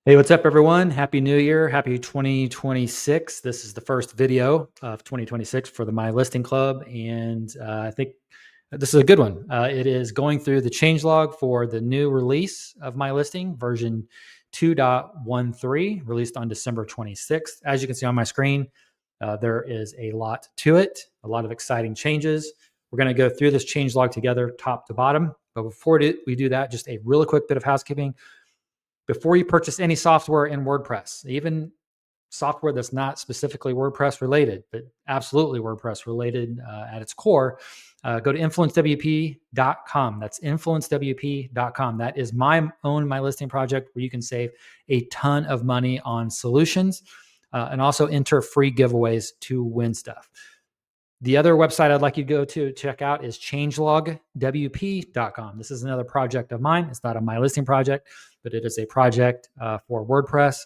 Hey, what's up, everyone? Happy New Year. Happy 2026. This is the first video of 2026 for the My Listing Club, and I think this is a good one. It is going through the changelog for the new release of My Listing, version 2.13, released on December 26th. As you can see on my screen, there is a lot to it, a lot of exciting changes. We're going to go through this changelog together, top to bottom. But before we do that, just a really quick bit of housekeeping. Before you purchase any software in WordPress, even software that's not specifically WordPress related, but absolutely WordPress related at its core, go to influencewp.com. That's influencewp.com. That is my own My Listing project where you can save a ton of money on solutions and also enter free giveaways to win stuff. The other website I'd like you to go to check out is changelogwp.com. This is another project of mine. It's not a My Listing project, but it is a project for WordPress.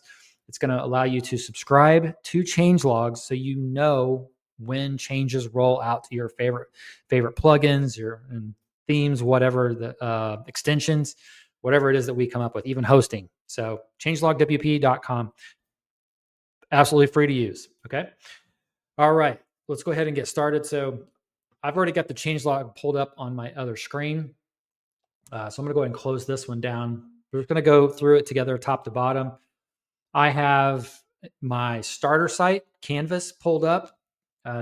It's going to allow you to subscribe to changelogs so you know when changes roll out to your favorite plugins, your themes, whatever the extensions, whatever it is that we come up with, even hosting. So changelogwp.com, absolutely free to use. Okay. All right. Let's go ahead and get started. So I've already got the changelog pulled up on my other screen. So I'm going to go ahead and close this one down. We're just going to go through it together, top to bottom. I have my starter site, Canvas, pulled up.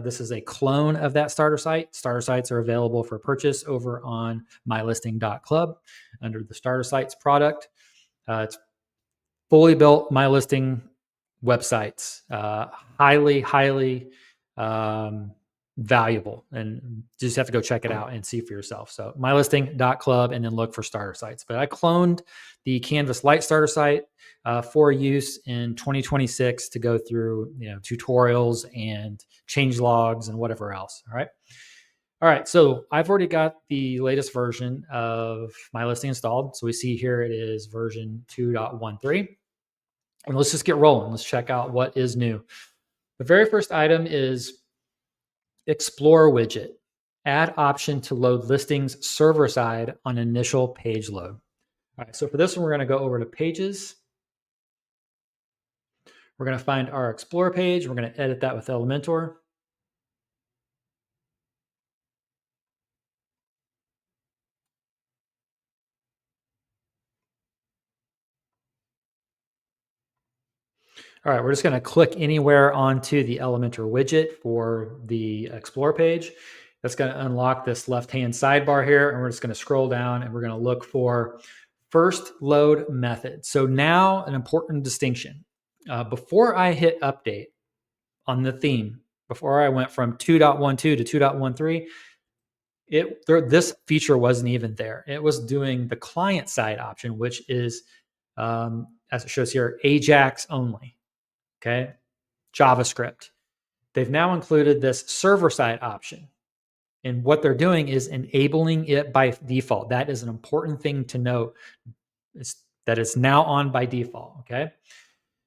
This is a clone of that starter site. Starter sites are available for purchase over on mylisting.club under the starter sites product. It's fully built MyListing websites, highly valuable, and you just have to go check it out and see for yourself. So mylisting.club and then look for starter sites. But I cloned the Canvas Lite starter site for use in 2026 to go through tutorials and change logs and whatever else. All right, so I've already got the latest version of MyListing installed. So we see here it is version 2.13. And let's just get rolling. Let's check out what is new. The very first item is Explore widget. Add option to load listings server side on initial page load. All right, so for this one, we're going to go over to Pages. We're going to find our Explore page. We're going to edit that with Elementor. All right, we're just going to click anywhere onto the Elementor widget for the Explore page. That's going to unlock this left-hand sidebar here, and we're just going to scroll down and we're going to look for first load method. So now an important distinction. Before I hit update on the theme, before I went from 2.12 to 2.13, this feature wasn't even there. It was doing the client side option, which is, as it shows here, Ajax only. Okay, JavaScript. They've now included this server side option. And what they're doing is enabling it by default. That is an important thing to note, is that it's now on by default. Okay.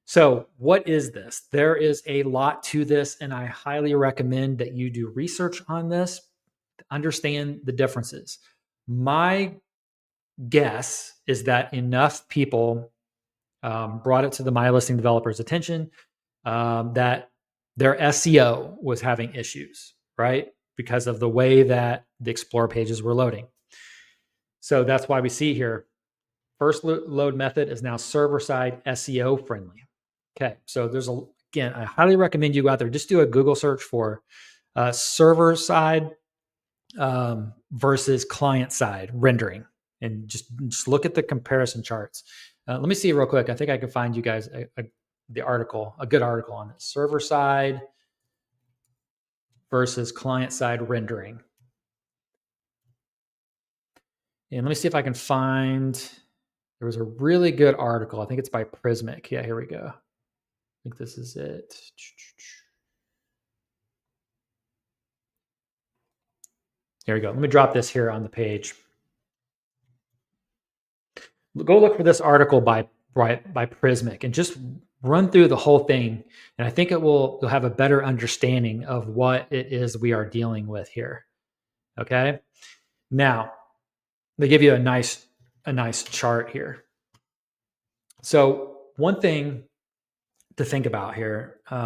So what is this? There is a lot to this, and I highly recommend that you do research on this to understand the differences. My guess is that enough people brought it to the MyListing developers' attention that their SEO was having issues, right? Because of the way that the Explore pages were loading. So that's why we see here, first load method is now server-side SEO friendly. Okay, so again, I highly recommend you go out there, just do a Google search for server-side versus client-side rendering, and just look at the comparison charts. Let me see real quick. I think I can find you guys a good article on it. Server side versus client side rendering. And let me see if I can find, there was a really good article. I think it's by Prismic. Yeah, here we go. I think this is it. Here we go. Let me drop this here on the page. Go look for this article by Prismic and just run through the whole thing. And I think you'll have a better understanding of what it is we are dealing with here. Okay. Now, they give you a nice chart here. So one thing to think about here, we're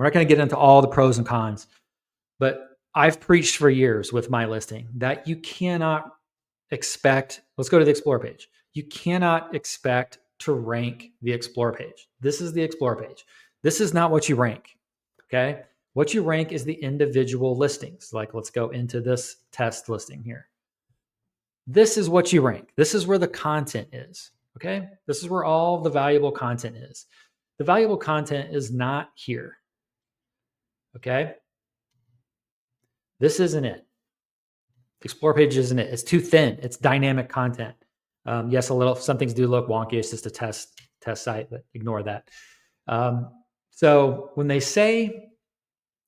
not going to get into all the pros and cons, but I've preached for years with MyListing that you cannot expect, let's go to the Explore page. You cannot expect to rank the Explore page. This is the Explore page. This is not what you rank, okay? What you rank is the individual listings. Like, let's go into this test listing here. This is what you rank. This is where the content is, okay? This is where all the valuable content is. The valuable content is not here, okay? This isn't it. Explore page isn't it. It's too thin. It's dynamic content. Yes, some things do look wonky. It's just a test site, but ignore that. So when they say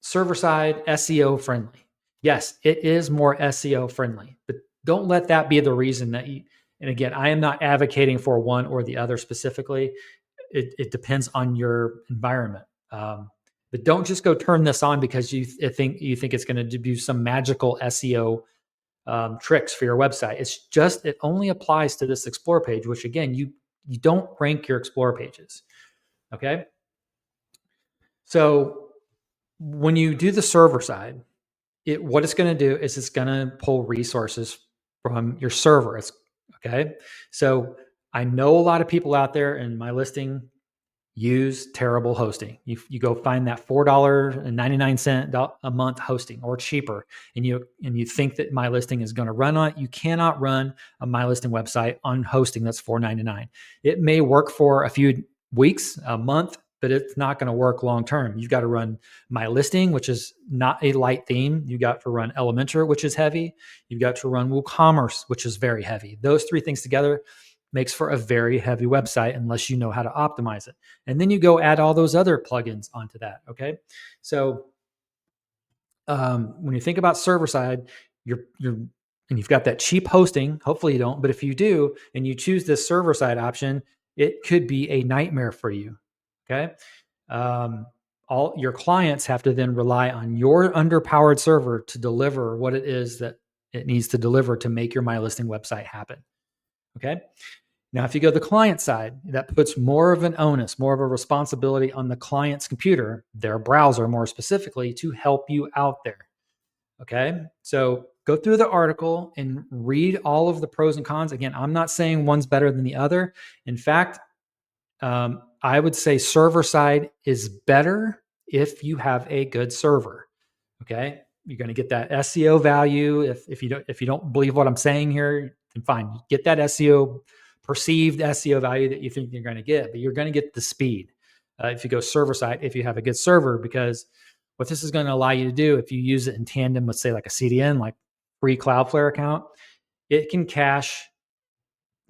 server side SEO friendly, yes, it is more SEO friendly, but don't let that be the reason that you, and again, I am not advocating for one or the other specifically. It depends on your environment. But don't just go turn this on because you think it's going to do some magical SEO tricks for your website. It's just, it only applies to this Explore page, which again, you don't rank your Explore pages. Okay. So when you do the server side, what it's going to do is it's going to pull resources from your server. Okay. So I know a lot of people out there in MyListing use terrible hosting. You go find that $4.99 a month hosting or cheaper, and you think that MyListing is going to run on it. You cannot run a MyListing website on hosting that's $4.99. It may work for a few weeks, a month, but it's not going to work long term. You've got to run MyListing, which is not a light theme. You got to run Elementor, which is heavy. You've got to run WooCommerce, which is very heavy. Those three things together makes for a very heavy website unless you know how to optimize it. And then you go add all those other plugins onto that. Okay. So when you think about server side, and you've got that cheap hosting. Hopefully you don't, but if you do, and you choose this server side option, it could be a nightmare for you. Okay. All your clients have to then rely on your underpowered server to deliver what it is that it needs to deliver to make your MyListing website happen. Okay. Now, if you go to the client side, that puts more of an onus, more of a responsibility on the client's computer, their browser more specifically, to help you out there. Okay. So go through the article and read all of the pros and cons. Again, I'm not saying one's better than the other. In fact, I would say server side is better if you have a good server. Okay. You're going to get that SEO value. If you don't believe what I'm saying here, then fine. Get that perceived SEO value that you think you're going to get, but you're going to get the speed if you go server side, if you have a good server, because what this is going to allow you to do, if you use it in tandem with, say, like a CDN, like free Cloudflare account, it can cache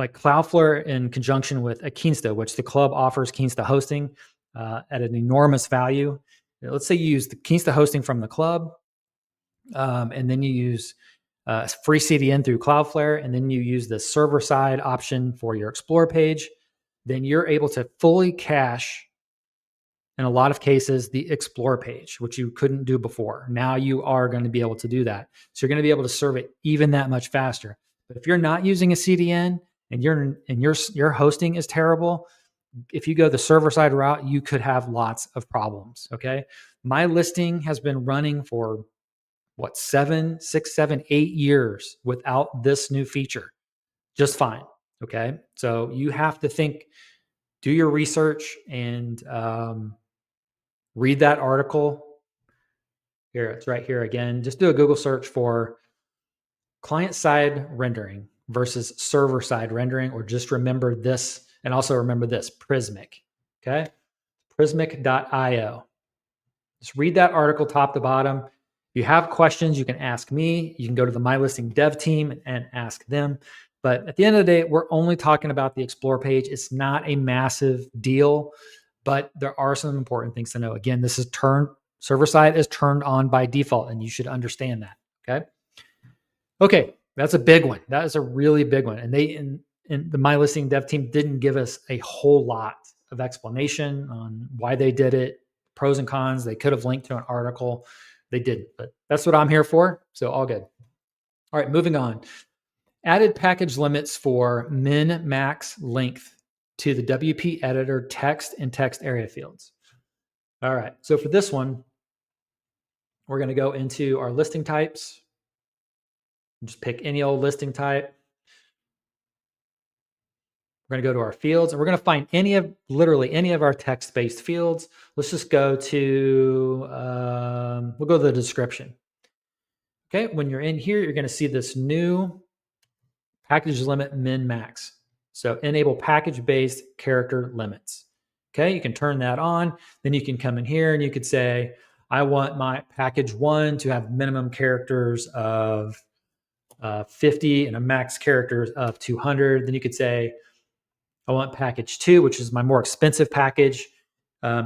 like Cloudflare in conjunction with a Kinsta, which the club offers Kinsta hosting at an enormous value. Let's say you use the Kinsta hosting from the club, and then you use free CDN through Cloudflare, and then you use the server side option for your Explore page, then you're able to fully cache, in a lot of cases, the Explore page, which you couldn't do before. Now you are going to be able to do that. So you're going to be able to serve it even that much faster. But if you're not using a CDN and your hosting is terrible, if you go the server side route, you could have lots of problems. Okay. MyListing has been running for 6, 7, 8 years without this new feature. Just fine. Okay. So you have to do your research and read that article. Here, it's right here again. Just do a Google search for client side rendering versus server side rendering, or just remember this. And also remember this, Prismic. Okay. Prismic.io. Just read that article top to bottom. If you have questions, you can ask me. You can go to the MyListing dev team and ask them. But at the end of the day, we're only talking about the Explore page. It's not a massive deal, but there are some important things to know. Again, this is server side is turned on by default, and you should understand that. Okay, that's a big one. That is a really big one. And the MyListing dev team didn't give us a whole lot of explanation on why they did it, pros and cons. They could have linked to an article. They didn't, but that's what I'm here for. So all good. All right, moving on. Added package limits for min, max, length to the WP editor text and text area fields. All right, so for this one, we're going to go into our listing types. Just pick any old listing type. We're going to go to our fields, and we're going to find literally any of our text-based fields. Let's just go to, we'll go to the description. Okay, when you're in here, you're going to see this new package limit min max. So enable package-based character limits. Okay, you can turn that on. Then you can come in here and you could say, I want my package 1 to have minimum characters of 50 and a max characters of 200. Then you could say, I want package 2, which is my more expensive package.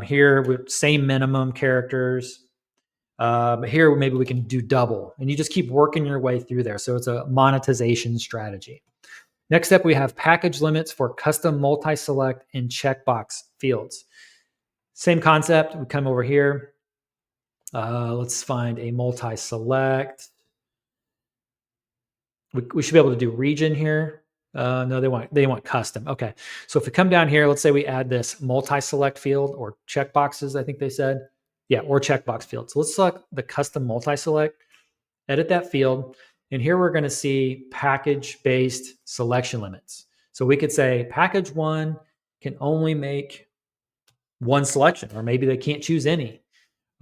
Here with same minimum characters. Here maybe we can do double, and you just keep working your way through there. So it's a monetization strategy. Next up, we have package limits for custom multi-select and checkbox fields. Same concept. We come over here. Let's find a multi-select. We should be able to do region here. No, they want custom. Okay, so if we come down here, let's say we add this multi-select field or checkboxes, I think they said. Yeah, or checkbox field. So let's select the custom multi-select, edit that field, and here we're going to see package-based selection limits. So we could say package 1 can only make one selection, or maybe they can't choose any.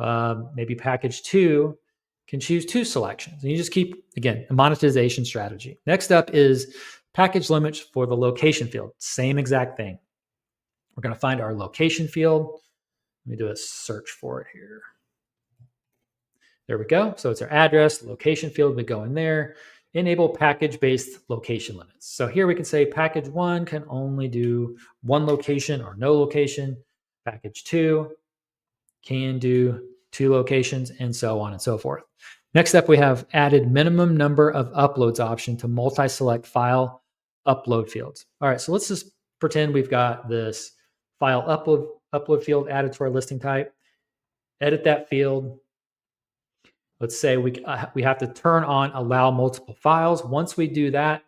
Maybe package 2 can choose 2 selections. And you just keep, again, a monetization strategy. Next up is package limits for the location field. Same exact thing. We're going to find our location field. Let me do a search for it here. There we go. So it's our address, location field. We go in there, enable package-based location limits. So here we can say package 1 can only do 1 location or no location. Package 2 can do 2 locations, and so on and so forth. Next up, we have added minimum number of uploads option to multi-select file upload fields. All right, so let's just pretend we've got this file upload field added to our listing type. Edit that field. Let's say we have to turn on allow multiple files. Once we do that,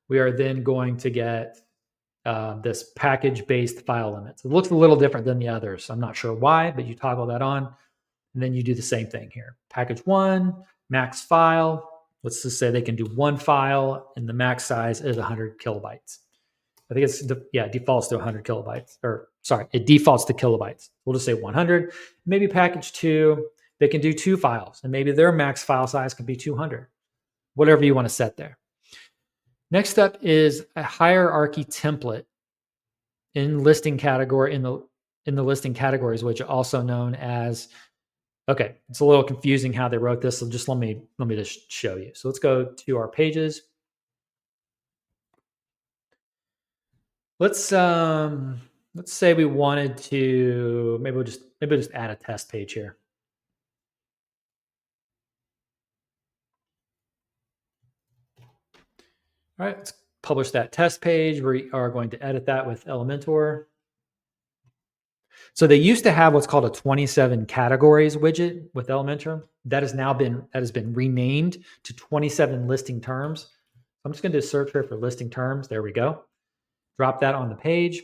we are then going to get this package-based file limits. It looks a little different than the others. I'm not sure why, but you toggle that on. And then you do the same thing here. Package 1, max file. Let's just say they can do 1 file and the max size is 100 kilobytes. I think it defaults to 100 kilobytes, or sorry, it defaults to kilobytes. We'll just say 100. Maybe package 2, they can do 2 files, and maybe their max file size can be 200. Whatever you want to set there. Next up is a hierarchy template in listing category in the listing categories, which are also known as. Okay, it's a little confusing how they wrote this, so just let me just show you. So let's go to our pages. Let's say we wanted to maybe we'll just add a test page here. All right, let's publish that test page. We are going to edit that with Elementor. So they used to have what's called a 27 categories widget with Elementor. That has been renamed to 27 listing terms. I'm just going to do a search here for listing terms. There we go. Drop that on the page.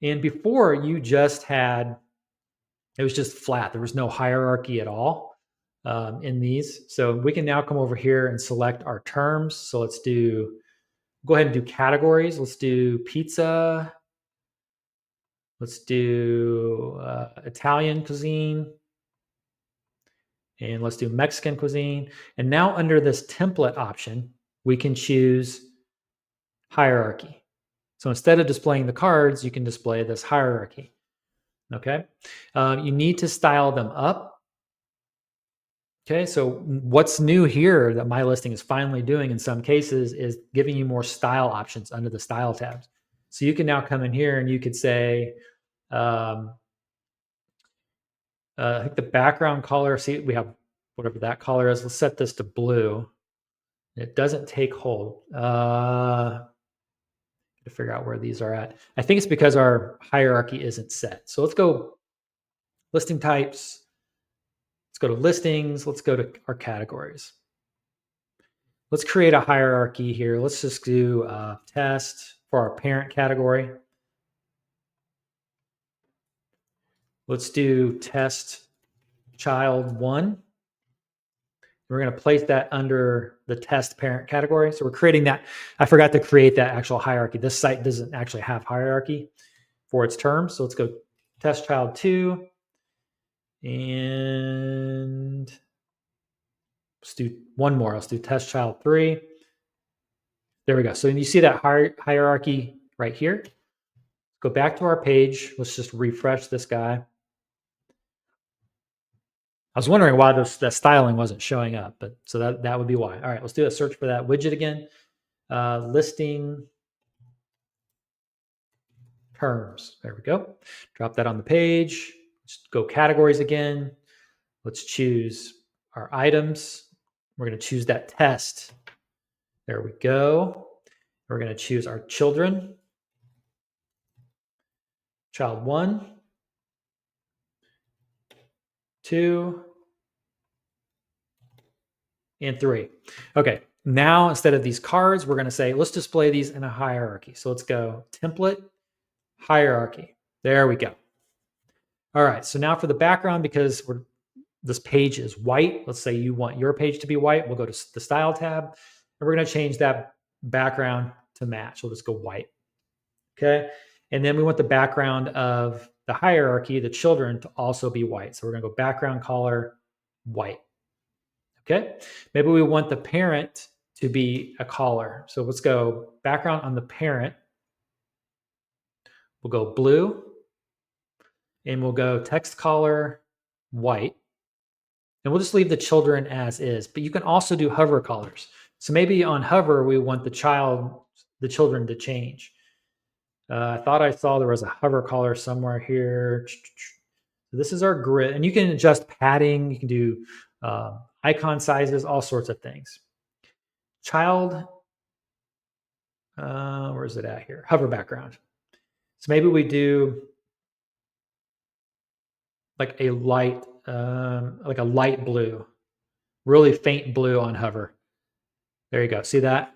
And before you just had, it was just flat. There was no hierarchy at all in these. So we can now come over here and select our terms. So let's go ahead and do categories. Let's do pizza. Let's do Italian cuisine. And let's do Mexican cuisine. And now under this template option, we can choose hierarchy. So instead of displaying the cards, you can display this hierarchy. Okay. You need to style them up. Okay, so what's new here that MyListing is finally doing in some cases is giving you more style options under the style tabs. So you can now come in here and you could say, I think the background color, see, we have whatever that color is. Let's set this to blue. It doesn't take hold. To figure out where these are at. I think it's because our hierarchy isn't set. So let's go listing types. Let's go to listings. Let's go to our categories. Let's create a hierarchy here. Let's just do test for our parent category. Let's do test child 1. We're going to place that under the test parent category. So we're creating that. I forgot to create that actual hierarchy. This site doesn't actually have hierarchy for its terms. So let's go test child 2. And let's do one more. Let's do test child 3. There we go. So you see that hierarchy right here. Go back to our page. Let's just refresh this guy. I was wondering why that styling wasn't showing up, but so that would be why. All right, let's do a search for that widget again. Listing terms. There we go. Drop that on the page. Let's go categories again. Let's choose our items. We're going to choose that test. There we go. We're going to choose our children. Child 1, 2, and 3. Okay, now instead of these cards, we're going to say, let's display these in a hierarchy. So let's go template, hierarchy. There we go. All right, so now for the background, because this page is white, let's say you want your page to be white, we'll go to the Style tab, and we're going to change that background to match. We'll just go white. Okay, and then we want the background of the hierarchy, the children, to also be white. So we're going to go background color, white. Okay, maybe we want the parent to be a color. So let's go background on the parent. We'll go blue, and we'll go text color, white. And we'll just leave the children as is, but you can also do hover colors. So maybe on hover, we want the children to change. I thought I saw there was a hover color somewhere here. This is our grid, and you can adjust padding. You can do icon sizes, all sorts of things. Child, where is it at here? Hover background. So maybe we do like a light blue, really faint blue on hover. There you go. See that?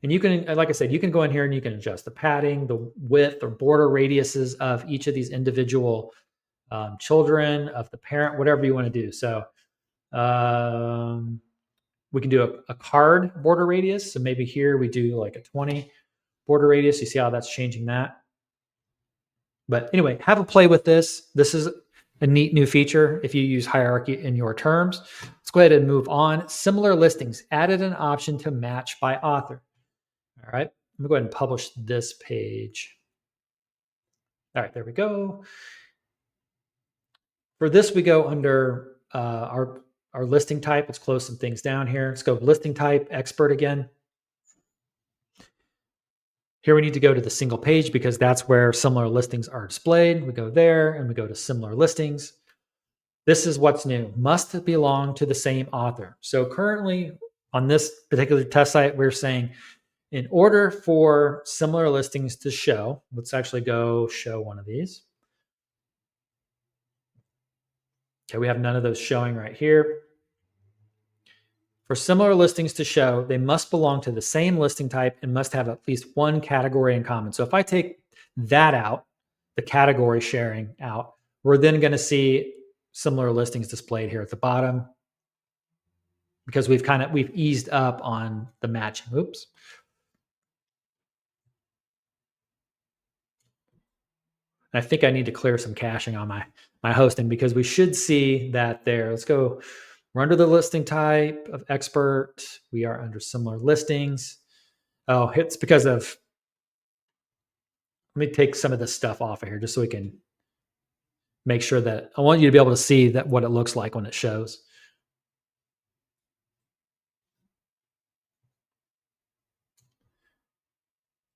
And you can, like I said, you can go in here and you can adjust the padding, the width or border radiuses of each of these individual children, of the parent, whatever you want to do. So we can do a card border radius. So maybe here we do like a 20 border radius. You see how that's changing that? But anyway, have a play with this. This is a neat new feature if you use hierarchy in your terms. Let's go ahead and move on. Similar listings, added an option to match by author. All right, I'm gonna go ahead and publish this page. All right, there we go. For this, we go under our listing type. Let's close some things down here. Let's go listing type, expert again. Here we need to go to the single page because that's where similar listings are displayed. We go there and we go to similar listings. This is what's new. Must belong to the same author. So currently on this particular test site, we're saying in order for similar listings to show, let's actually go show one of these. Okay, we have none of those showing right here. For similar listings to show, they must belong to the same listing type and must have at least one category in common. So if I take that out, the category sharing out, we're then going to see similar listings displayed here at the bottom because we've eased up on the matching. Oops. I think I need to clear some caching on my hosting because we should see that there. Let's go. We're under the listing type of expert. We are under similar listings. Oh, it's because of, let me take some of this stuff off of here just so we can make sure that, I want you to be able to see that what it looks like when it shows.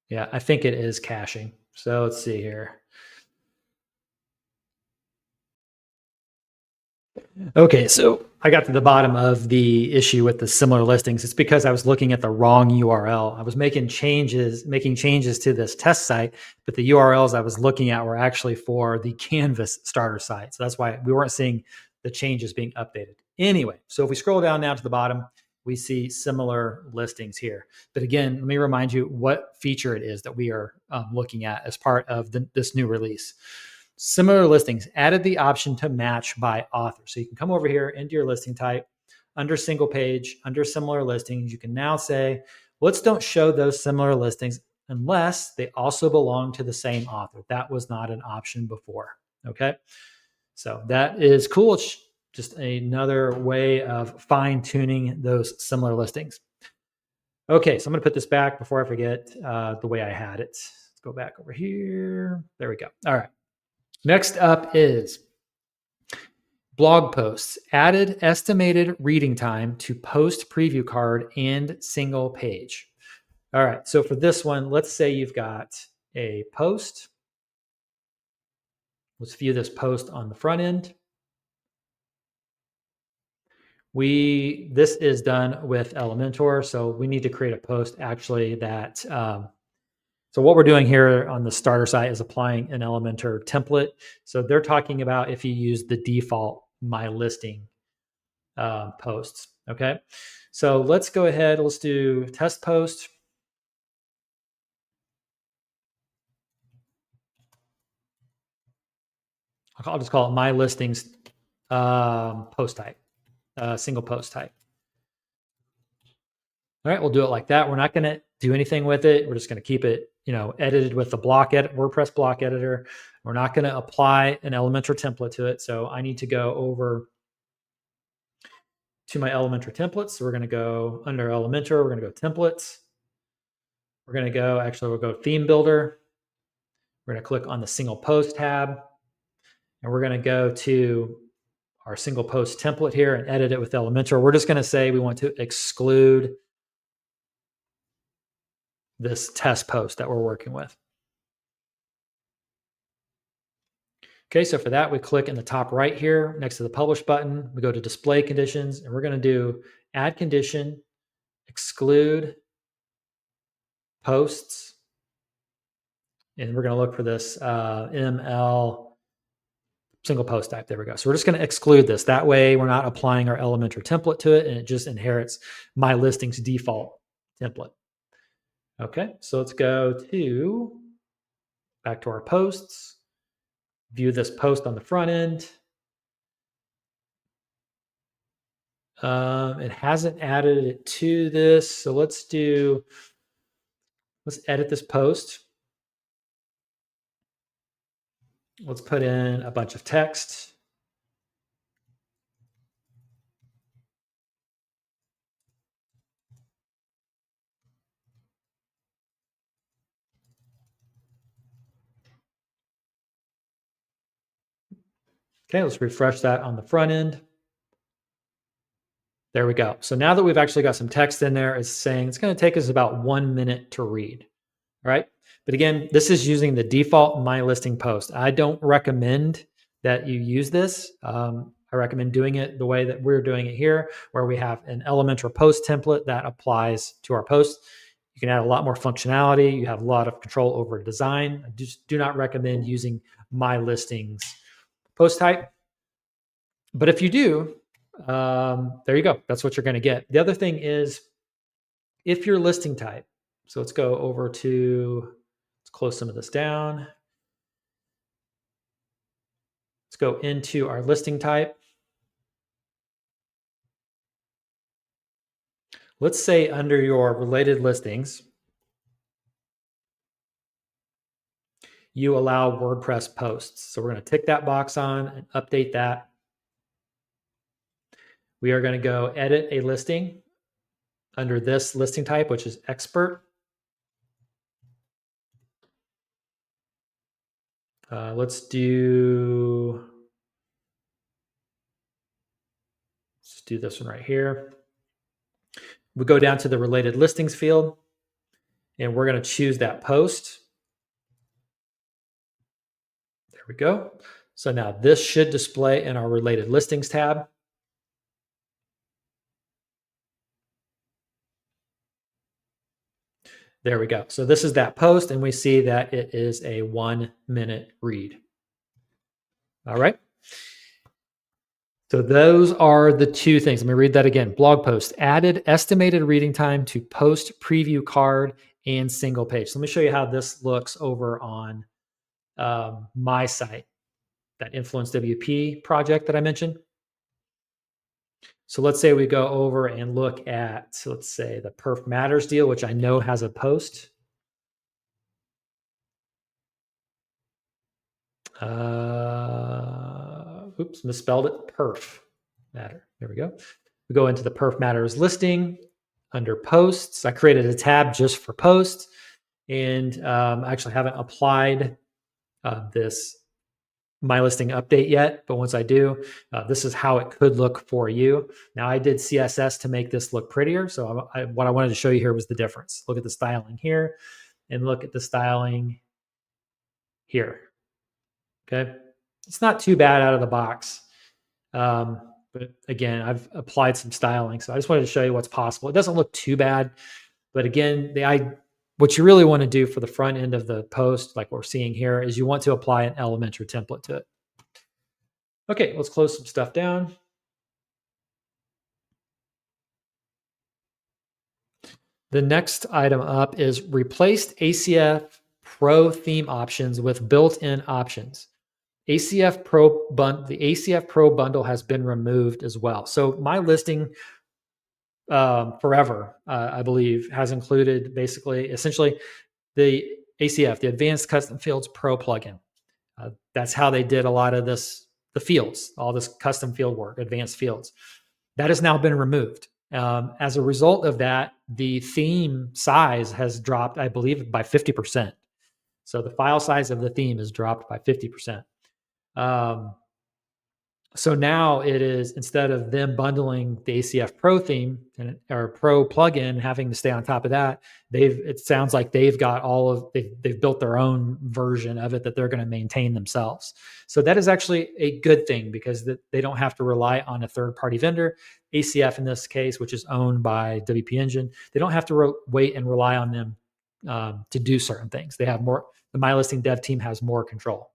Yeah, I think it is caching. So let's see here. Okay, so I got to the bottom of the issue with the similar listings. It's because I was looking at the wrong URL. I was making changes to this test site, but the URLs I was looking at were actually for the Canvas starter site. So that's why we weren't seeing the changes being updated. Anyway, so if we scroll down now to the bottom, we see similar listings here. But again, let me remind you what feature it is that we are looking at as part of this new release. Similar listings, added the option to match by author. So you can come over here into your listing type, under single page, under similar listings. You can now say, let's don't show those similar listings unless they also belong to the same author. That was not an option before. Okay. So that is cool. It's just another way of fine tuning those similar listings. Okay. So I'm going to put this back before I forget the way I had it. Let's go back over here. There we go. All right. Next up is blog posts. Added estimated reading time to post preview card and single page. All right. So for this one, let's say you've got a post. Let's view this post on the front end. This is done with Elementor. So we need to create a post actually that so what we're doing here on the starter site is applying an Elementor template. So they're talking about if you use the default MyListing posts. Okay. So let's go ahead. Let's do test post. I'll just call it MyListings post type, single post type. All right, we'll do it like that. We're not going to do anything with it. We're just going to keep it, edited with the WordPress block editor. We're not going to apply an Elementor template to it. So I need to go over to my Elementor templates. So we're going to go under Elementor. We're going to go templates. We're going to go, we'll go theme builder. We're going to click on the single post tab. And we're going to go to our single post template here and edit it with Elementor. We're just going to say we want to exclude this test post that we're working with. Okay, so for that, we click in the top right here next to the publish button. We go to display conditions, and we're going to do add condition, exclude posts, and we're going to look for this ML single post type. There we go. So we're just going to exclude this. That way, we're not applying our Elementor template to it, and it just inherits MyListing's default template. Okay, so let's go back to our posts, view this post on the front end. It hasn't added it to this. So let's edit this post. Let's put in a bunch of text. Okay, let's refresh that on the front end. There we go. So now that we've actually got some text in there, it's saying it's going to take us about 1 minute to read. All right. But again, this is using the default MyListing post. I don't recommend that you use this. I recommend doing it the way that we're doing it here, where we have an Elementor post template that applies to our post. You can add a lot more functionality. You have a lot of control over design. I just do not recommend using MyListing's post type. But if you do, there you go. That's what you're going to get. The other thing is, if your listing type, so let's go over to, let's close some of this down. Let's go into our listing type. Let's say under your related listings, you allow WordPress posts. So we're going to tick that box on and update that. We are going to go edit a listing under this listing type, which is expert. Let's do this one right here. We go down to the related listings field, and we're going to choose that post. There we go. So now this should display in our related listings tab. There we go. So this is that post, and we see that it is a 1 minute read. All right. So those are the two things. Let me read that again. Blog post, added estimated reading time to post preview card and single page. So let me show you how this looks over on my site. that Influence WP project that I mentioned. So let's say we go over and look at, so let's say the Perf Matters deal, which I know has a post. Oops, misspelled it. Perf Matter. There we go. We go into the Perf Matters listing under posts. I created a tab just for posts, and I actually haven't applied this MyListing update yet, but once I do, this is how it could look for you. Now I did CSS to make this look prettier. So what I wanted to show you here was the difference. Look at the styling here and look at the styling here. Okay. It's not too bad out of the box. But again, I've applied some styling. So I just wanted to show you what's possible. It doesn't look too bad, but again, what you really want to do for the front end of the post, like we're seeing here, is you want to apply an Elementor template to it. Okay, let's close some stuff down. The next item up is replaced ACF Pro theme options with built-in options. The ACF Pro bundle has been removed as well. So MyListing forever, I believe, has included essentially the ACF, the Advanced Custom Fields Pro plugin. That's how they did a lot of this, the fields, all this custom field work, advanced fields. That has now been removed. As a result of that, the theme size has dropped, I believe, by 50%. So the file size of the theme is dropped by 50%. So now it is, instead of them bundling the ACF Pro theme or Pro plugin, having to stay on top of that, it sounds like they've built their own version of it that they're going to maintain themselves. So that is actually a good thing because they don't have to rely on a third-party vendor. ACF in this case, which is owned by WP Engine, they don't have to wait and rely on them to do certain things. They have more. The MyListing dev team has more control.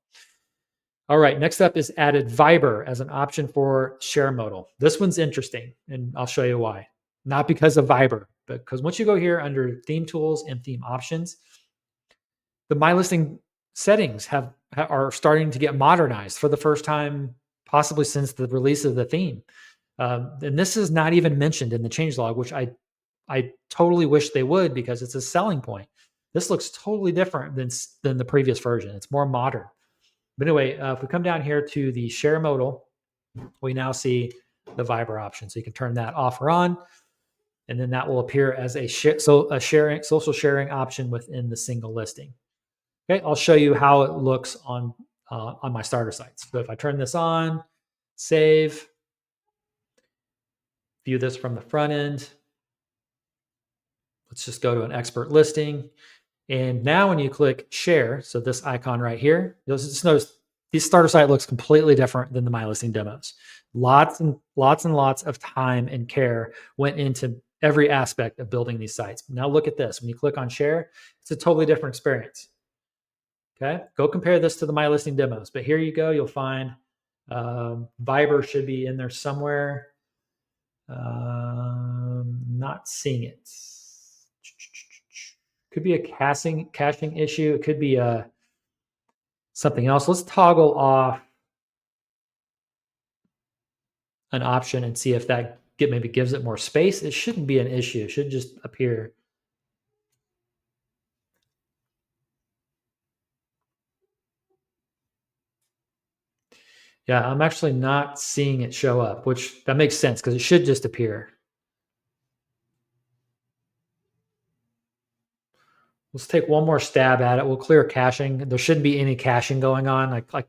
All right, next up is added Viber as an option for share modal. This one's interesting, and I'll show you why. Not because of Viber, but because once you go here under theme tools and theme options, the MyListing settings are starting to get modernized for the first time, possibly since the release of the theme. And this is not even mentioned in the changelog, which I totally wish they would because it's a selling point. This looks totally different than the previous version. It's more modern. But anyway, if we come down here to the share modal, we now see the Viber option. So you can turn that off or on, and then that will appear as a social sharing option within the single listing. Okay, I'll show you how it looks on my starter sites. So if I turn this on, save, view this from the front end. Let's just go to an expert listing. And now when you click share, so this icon right here, you'll just notice this starter site looks completely different than the MyListing demos. Lots and lots of time and care went into every aspect of building these sites. Now look at this. When you click on share, it's a totally different experience. Okay, go compare this to the MyListing demos. But here you go. You'll find Viber should be in there somewhere. Not seeing it. Could be a caching issue. It could be something else. Let's toggle off an option and see if that maybe gives it more space. It shouldn't be an issue. It should just appear. Yeah, I'm actually not seeing it show up, which that makes sense because it should just appear. Let's take one more stab at it. We'll clear caching. There shouldn't be any caching going on. Like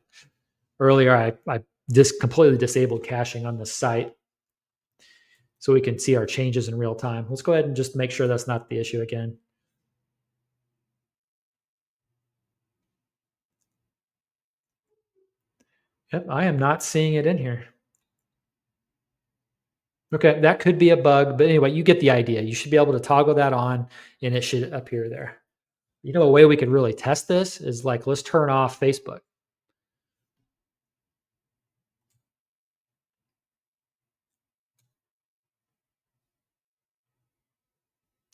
earlier, I just completely disabled caching on the site so we can see our changes in real time. Let's go ahead and just make sure that's not the issue again. Yep, I am not seeing it in here. Okay, that could be a bug, but anyway, you get the idea. You should be able to toggle that on and it should appear there. You know, a way we could really test this is like, let's turn off Facebook.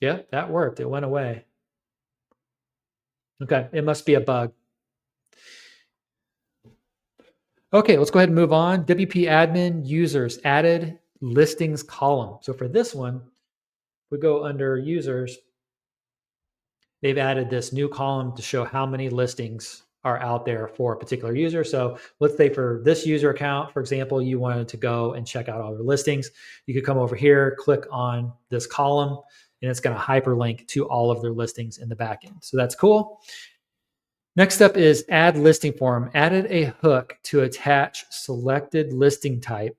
Yeah, that worked. It went away. Okay, it must be a bug. Okay, let's go ahead and move on. WP admin users added listings column. So for this one, we go under users. They've added this new column to show how many listings are out there for a particular user. So let's say for this user account, for example, you wanted to go and check out all their listings. You could come over here, click on this column, and it's going to hyperlink to all of their listings in the backend. So that's cool. Next up is add listing form. Added a hook to attach selected listing type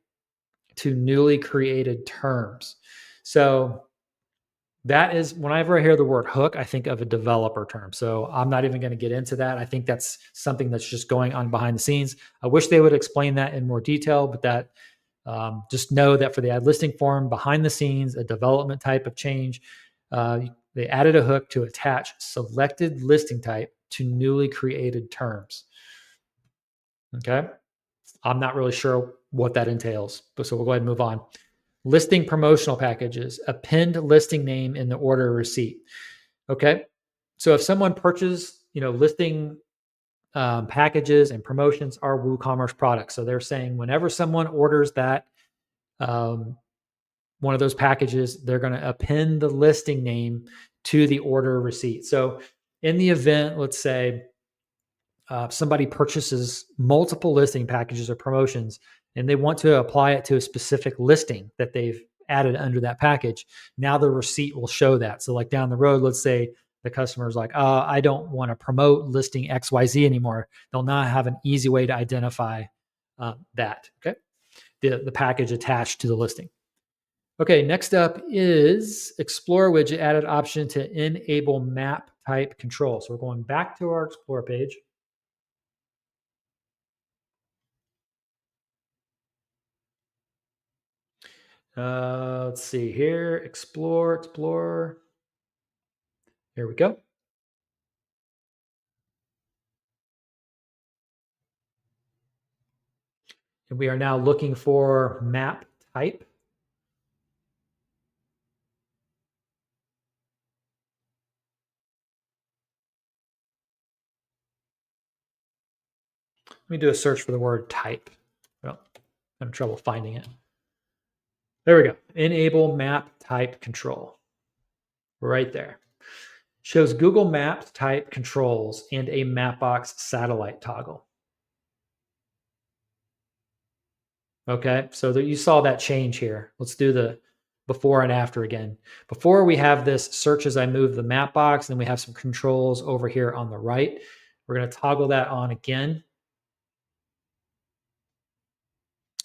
to newly created terms. So that is, whenever I hear the word hook, I think of a developer term. So I'm not even going to get into that. I think that's something that's just going on behind the scenes. I wish they would explain that in more detail, but that just know that for the add listing form behind the scenes, a development type of change, they added a hook to attach selected listing type to newly created terms. Okay. I'm not really sure what that entails, but so we'll go ahead and move on. Listing promotional packages, a pinned listing name in the order receipt. Okay. So if someone purchases, listing packages and promotions are WooCommerce products. So they're saying whenever someone orders that, one of those packages, they're going to append the listing name to the order receipt. So in the event, let's say somebody purchases multiple listing packages or promotions and they want to apply it to a specific listing that they've added under that package, now the receipt will show that. So like down the road, let's say the customer is like, I don't want to promote listing XYZ anymore. They'll now have an easy way to identify that, okay? The package attached to the listing. Okay, next up is Explore widget added option to enable map type control. So we're going back to our Explore page. Let's see here, explore. Here we go. And we are now looking for map type. Let me do a search for the word type. Well, I'm having trouble finding it. There we go. Enable map type control. Right there. Shows Google Maps type controls and a Mapbox satellite toggle. Okay, so you saw that change here. Let's do the before and after again. Before we have this search as I move the map box, then we have some controls over here on the right. We're going to toggle that on again.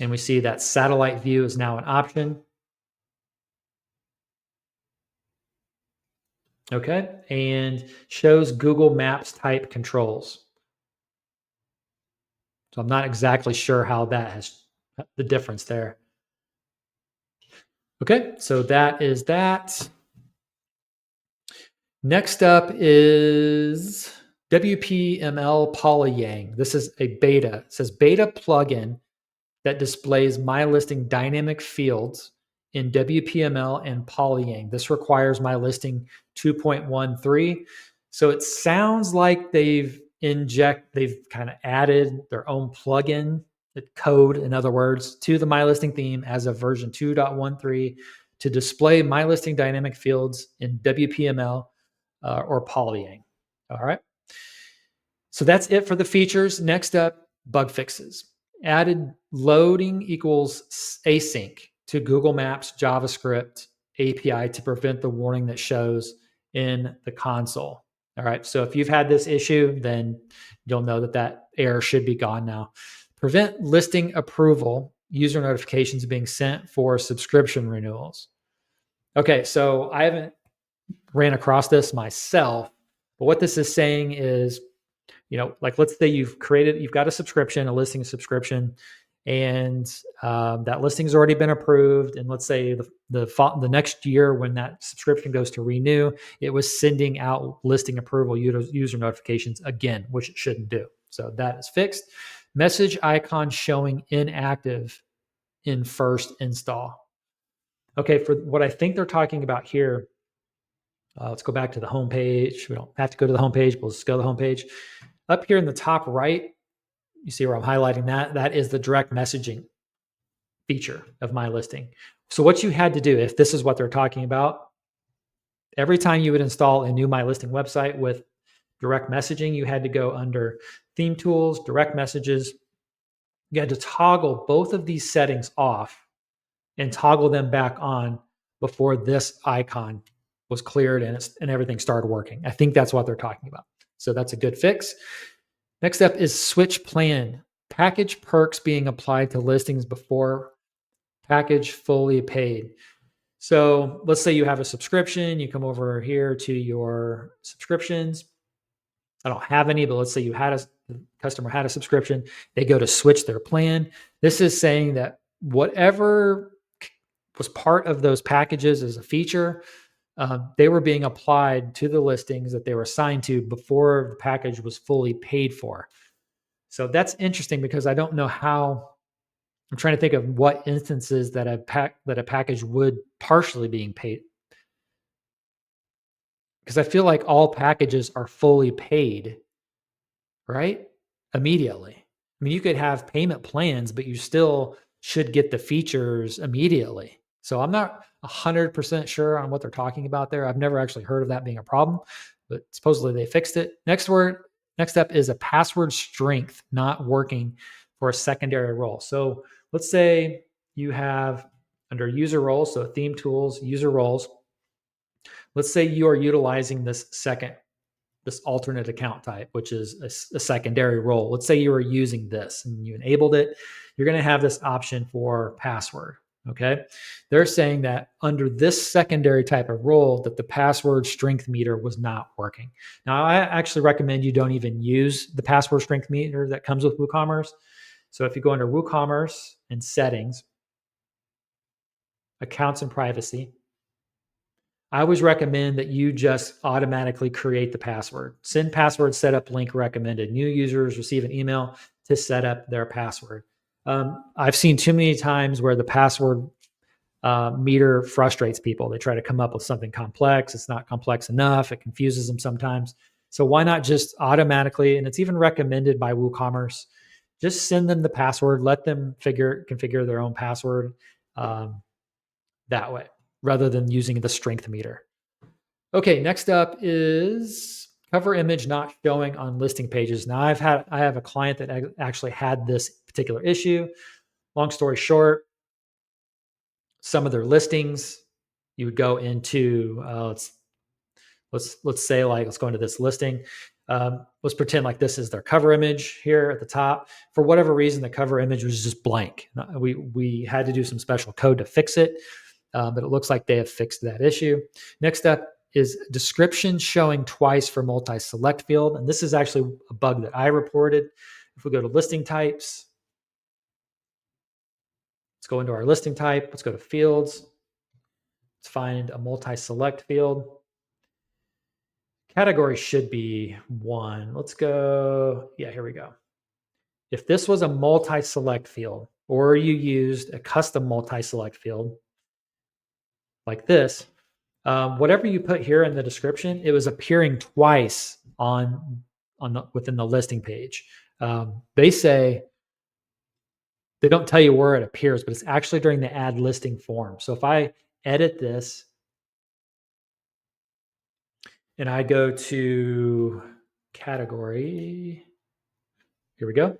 And we see that satellite view is now an option. Okay, and shows Google Maps type controls. So I'm not exactly sure how that has the difference there. Okay, so that is that. Next up is WPML Polyyang. This is a beta. It says beta plugin that displays MyListing dynamic fields in WPML and Polyyang. This requires MyListing 2.13. So it sounds like they've kind of added their own plugin, the code, in other words, to the MyListing theme as of version 2.13 to display MyListing dynamic fields in WPML or Polyyang. All right. So that's it for the features. Next up, bug fixes. Added loading equals async to Google Maps JavaScript API to prevent the warning that shows in the console. All right. So if you've had this issue, then you'll know that that error should be gone now. Prevent listing approval user notifications being sent for subscription renewals. Okay. So I haven't ran across this myself, but what this is saying is, like let's say you've got a subscription, a listing subscription, and that listing's already been approved. And let's say the next year when that subscription goes to renew, it was sending out listing approval user notifications again, which it shouldn't do. So that is fixed. Message icon showing inactive in first install. Okay, for what I think they're talking about here, let's go back to the home page. We don't have to go to the home page, but let's go to the home page. Up here in the top right, You see where I'm highlighting that? That is the direct messaging feature of MyListing. So what you had to do, if this is what they're talking about, every time you would install a new MyListing website with direct messaging, you had to go under Theme Tools, Direct Messages. You had to toggle both of these settings off and toggle them back on before this icon was cleared and everything started working. I think that's what they're talking about. So that's a good fix. Next up is switch plan. Package perks being applied to listings before package fully paid. So let's say you have a subscription. You come over here to your subscriptions. I don't have any, but let's say the customer had a subscription. They go to switch their plan. This is saying that whatever was part of those packages as a feature, they were being applied to the listings that they were assigned to before the package was fully paid for. So that's interesting because I don't know how. I'm trying to think of what instances that a package would partially being paid, because I feel like all packages are fully paid, right? Immediately. I mean, you could have payment plans, but you still should get the features immediately. So I'm not 100% sure on what they're talking about there. I've never actually heard of that being a problem, but supposedly they fixed it. Next up is a password strength not working for a secondary role. So let's say you have under user roles, so theme tools, user roles. Let's say you are utilizing this alternate account type, which is a secondary role. Let's say you were using this and you enabled it. You're going to have this option for password. Okay. They're saying that under this secondary type of role that the password strength meter was not working. Now, I actually recommend you don't even use the password strength meter that comes with WooCommerce. So if you go under WooCommerce and settings, accounts and privacy, I always recommend that you just automatically create the password. Send password setup link recommended. New users receive an email to set up their password. I've seen too many times where the password meter frustrates people. They try to come up with something complex. It's not complex enough. It confuses them sometimes. So why not just automatically, and it's even recommended by WooCommerce, just send them the password, let them configure their own password that way, rather than using the strength meter. Okay, next up is cover image not showing on listing pages. Now I have a client that actually had this particular issue. Long story short, some of their listings, you would go into let's say let's go into this listing. Let's pretend like this is their cover image here at the top. For whatever reason, the cover image was just blank. We had to do some special code to fix it, but it looks like they have fixed that issue. Next up is description showing twice for multi-select field. And this is actually a bug that I reported. If we go to listing types, let's go into our listing type. Let's go to fields. Let's find a multi-select field. Category should be 1. Let's go. Yeah, here we go. If this was a multi-select field, or you used a custom multi-select field like this, whatever you put here in the description, it was appearing twice within the listing page. They say they don't tell you where it appears, but it's actually during the add listing form. So if I edit this and I go to category, here we go.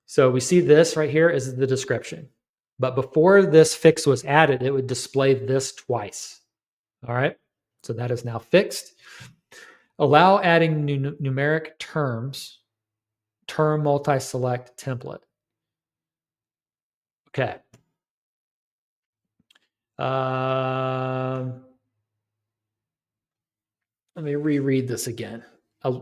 So we see this right here is the description. But before this fix was added, it would display this twice. All right. So that is now fixed. Allow adding numeric terms, term multi-select template. Okay. Let me reread this again. I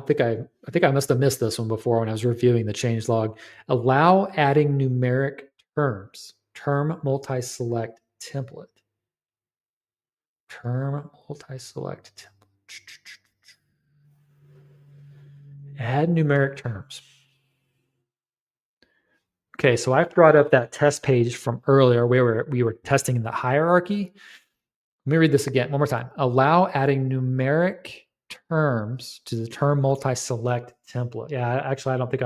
think I must have missed this one before when I was reviewing the changelog. Allow adding numeric terms, term multi-select template. Term multi-select template. Add numeric terms. Okay, so I've brought up that test page from earlier where we were testing the hierarchy. Let me read this again one more time. Allow adding numeric terms to the term multi-select template. Yeah, actually, I don't think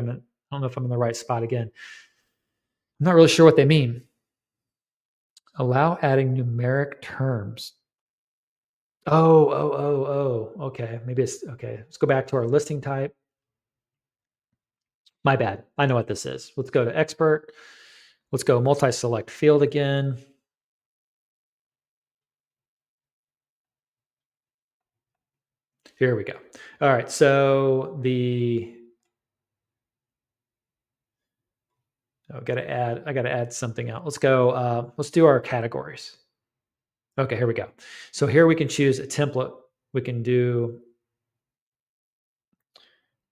don't know if I'm in the right spot again. I'm not really sure what they mean. Allow adding numeric terms. Oh. Okay. Maybe it's okay. Let's go back to our listing type. My bad. I know what this is. Let's go to expert. Let's go multi-select field again. Here we go. All right. So I got to add something else. Let's go. Let's do our categories. Okay, here we go. So here we can choose a template. We can do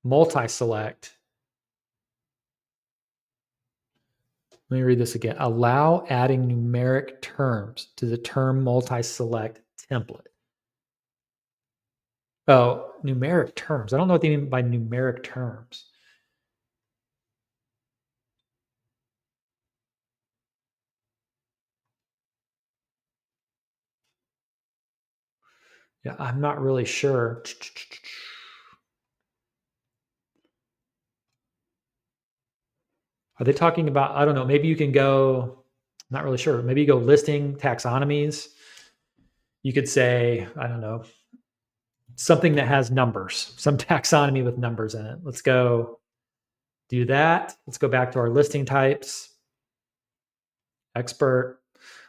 multi-select. Let me read this again. Allow adding numeric terms to the term multi-select template. Oh, numeric terms. I don't know what they mean by numeric terms. Yeah, I'm not really sure. Are they talking about, I don't know, maybe you can go, not really sure. Maybe you go listing taxonomies. You could say, I don't know, something that has numbers, some taxonomy with numbers in it. Let's go do that. Let's go back to our listing types, expert.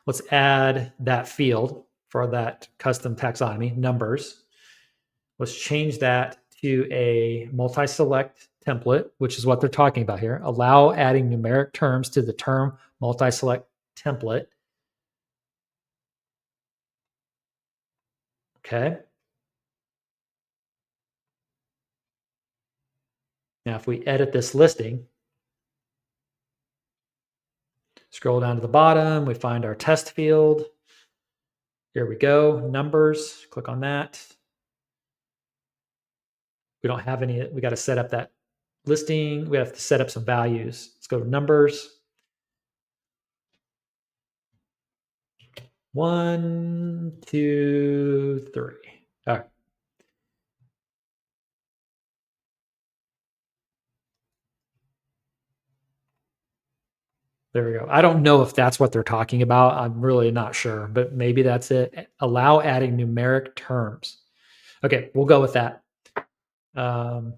Let's add that field for that custom taxonomy, numbers. Let's change that to a multi-select template, which is what they're talking about here. Allow adding numeric terms to the term multi-select template. Okay. Now, if we edit this listing, scroll down to the bottom, we find our test field. Here we go, numbers, click on that. We don't have any, we got to set up that listing. We have to set up some values. Let's go to numbers. 1, 2, 3. All right. There we go. I don't know if that's what they're talking about. I'm really not sure, but maybe that's it. Allow adding numeric terms. Okay, we'll go with that. But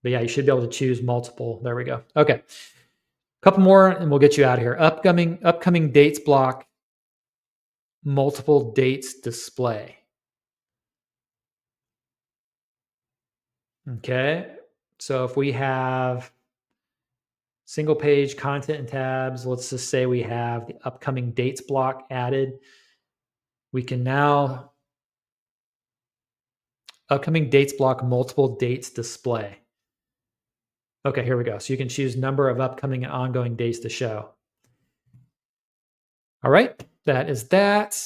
yeah, you should be able to choose multiple. There we go. Okay, a couple more, and we'll get you out of here. Upcoming dates block, multiple dates display. Okay, so if we have single page content and tabs, let's just say we have the upcoming dates block added. We can now upcoming dates block, multiple dates display. Okay, here we go. So you can choose number of upcoming and ongoing dates to show. All right, that is that.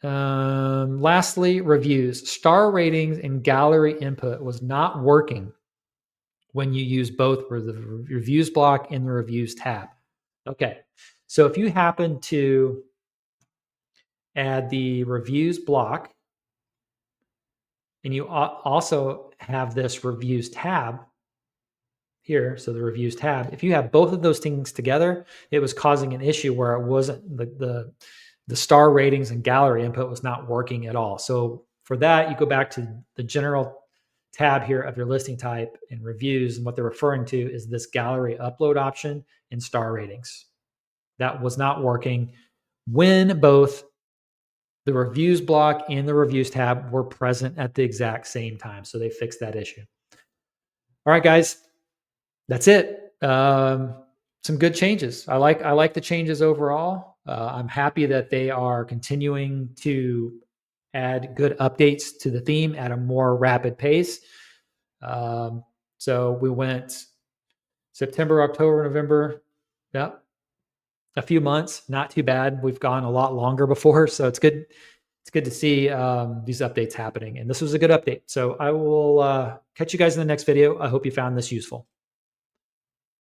Lastly, reviews. Star ratings and gallery input was not working when you use both the reviews block and the reviews tab. Okay, so if you happen to add the reviews block and you also have this reviews tab here, so the reviews tab, if you have both of those things together, it was causing an issue where it wasn't the star ratings and gallery input was not working at all. So for that, you go back to the general tab here of your listing type and reviews, and what they're referring to is this gallery upload option and star ratings. That was not working when both the reviews block and the reviews tab were present at the exact same time. So they fixed that issue. All right, guys, that's it. Some good changes. I like the changes overall. I'm happy that they are continuing to add good updates to the theme at a more rapid pace. So we went September, October, November. Yeah, a few months, not too bad. We've gone a lot longer before, so it's good. It's good to see these updates happening, and this was a good update. So I will catch you guys in the next video. I hope you found this useful.